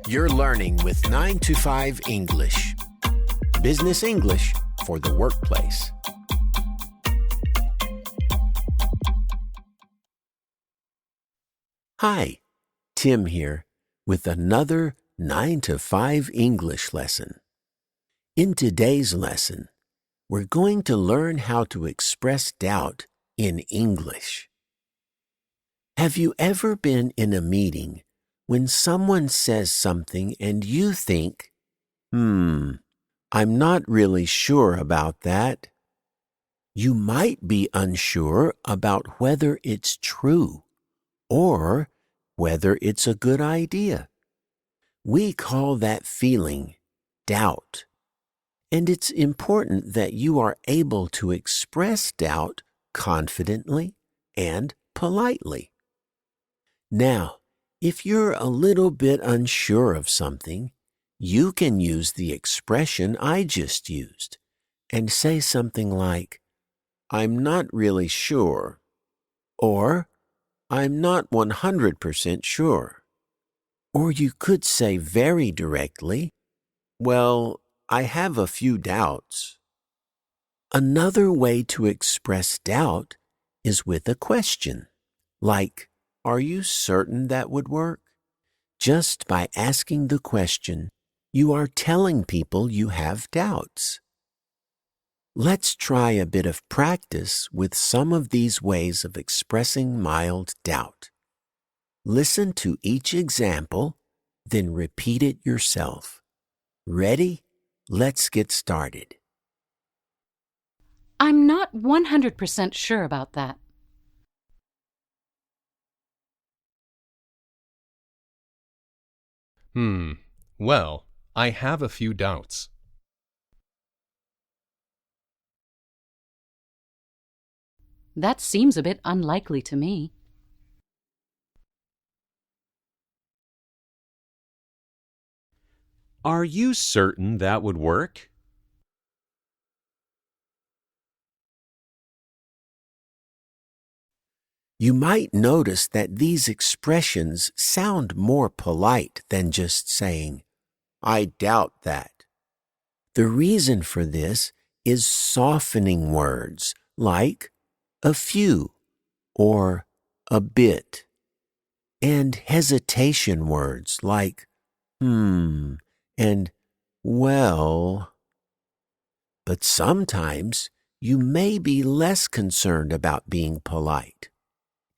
You're learning with 9 to 5 English. Business English for the workplace. Hi, Tim here with another 9 to 5 English lesson. In today's lesson, we're going to learn how to express doubt in English. Have you ever been in a meeting when someone says something and you think, I'm not really sure about that? You might be unsure about whether it's true or whether it's a good idea. We call that feeling doubt. And it's important that you are able to express doubt confidently and politely. Now, if you're a little bit unsure of something, you can use the expression I just used and say something like, I'm not really sure, or I'm not 100% sure. Or you could say very directly, well, I have a few doubts. Another way to express doubt is with a question, like, are you certain that would work? Just by asking the question, you are telling people you have doubts. Let's try a bit of practice with some of these ways of expressing mild doubt. Listen to each example, then repeat it yourself. Ready? Let's get started. I'm not 100% sure about that. Well, I have a few doubts. That seems a bit unlikely to me. Are you certain that would work? You might notice that these expressions sound more polite than just saying, I doubt that. The reason for this is softening words like a few or a bit, and hesitation words like and well. But sometimes you may be less concerned about being polite.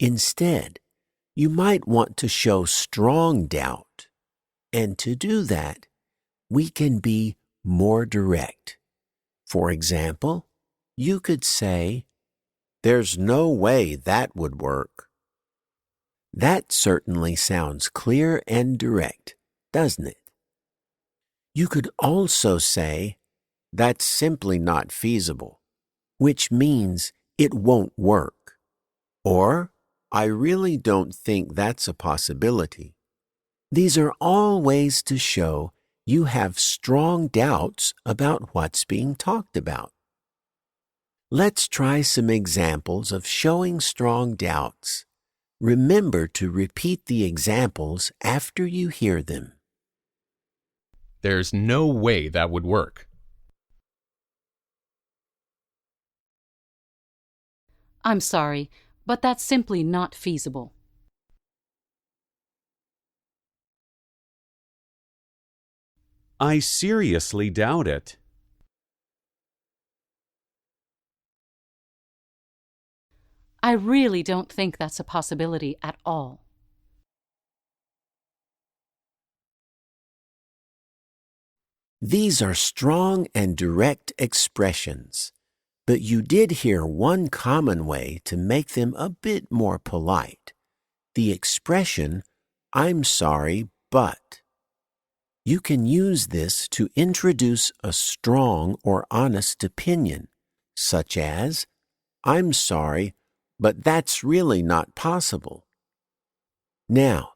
Instead, you might want to show strong doubt. And to do that, we can be more direct. For example, you could say, there's no way that would work. That certainly sounds clear and direct, doesn't it? You could also say, that's simply not feasible, which means it won't work. Or, I really don't think that's a possibility. These are all ways to show you have strong doubts about what's being talked about. Let's try some examples of showing strong doubts. Remember to repeat the examples after you hear them. There's no way that would work. I'm sorry, but that's simply not feasible. I seriously doubt it. I really don't think that's a possibility at all. These are strong and direct expressions, but you did hear one common way to make them a bit more polite. The expression, I'm sorry, but. You can use this to introduce a strong or honest opinion, such as, I'm sorry, but that's really not possible. Now,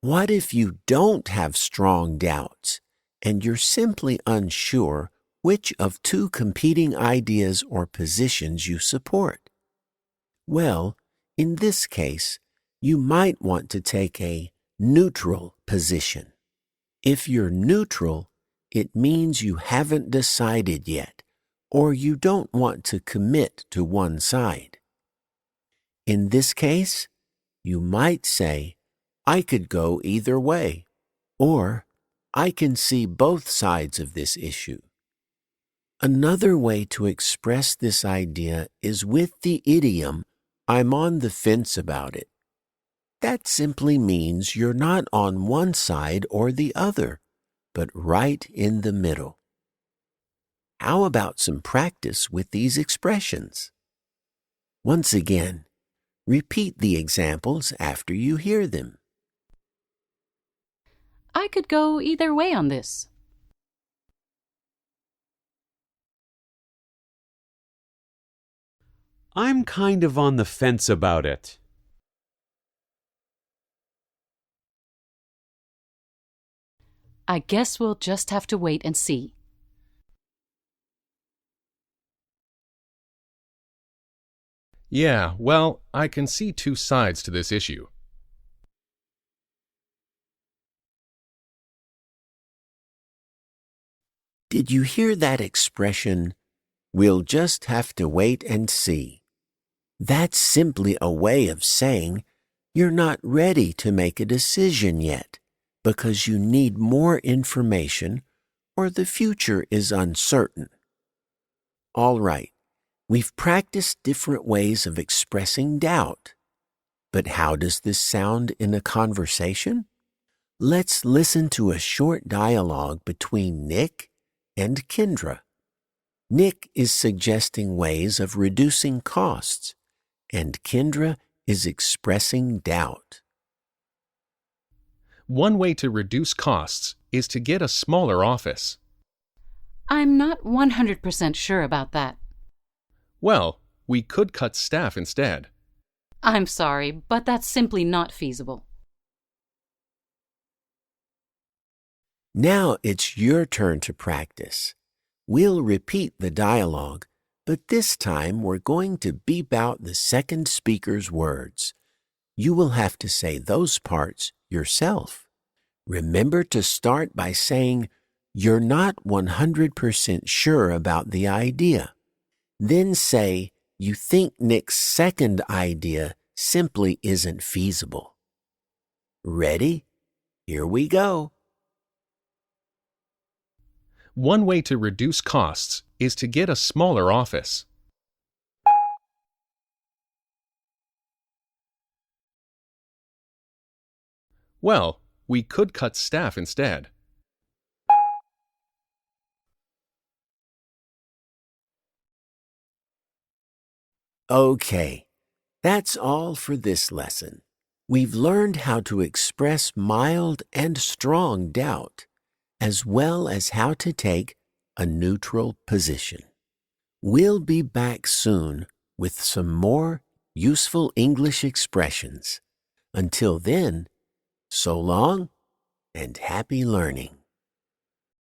what if you don't have strong doubts and you're simply unsure which of two competing ideas or positions you support? Well, in this case, you might want to take a neutral position. If you're neutral, it means you haven't decided yet, or you don't want to commit to one side. In this case, you might say, I could go either way, or I can see both sides of this issue. Another way to express this idea is with the idiom, I'm on the fence about it. That simply means you're not on one side or the other, but right in the middle. How about some practice with these expressions? Once again, repeat the examples after you hear them. I could go either way on this. I'm kind of on the fence about it. I guess we'll just have to wait and see. Yeah, well, I can see two sides to this issue. Did you hear that expression, we'll just have to wait and see? That's simply a way of saying you're not ready to make a decision yet because you need more information or the future is uncertain. All right, we've practiced different ways of expressing doubt. But how does this sound in a conversation? Let's listen to a short dialogue between Nick and Kendra. Nick is suggesting ways of reducing costs, and Kendra is expressing doubt. One way to reduce costs is to get a smaller office. I'm not 100% sure about that. Well, we could cut staff instead. I'm sorry, but that's simply not feasible. Now it's your turn to practice. We'll repeat the dialogue, but this time we're going to beep out the second speaker's words. You will have to say those parts yourself. Remember to start by saying, you're not 100% sure about the idea. Then say, you think Nick's second idea simply isn't feasible. Ready? Here we go. One way to reduce costs is to get a smaller office. Well, we could cut staff instead. Okay, that's all for this lesson. We've learned how to express mild and strong doubt, as well as how to take a neutral position. We'll be back soon with some more useful English expressions. Until then, so long and happy learning.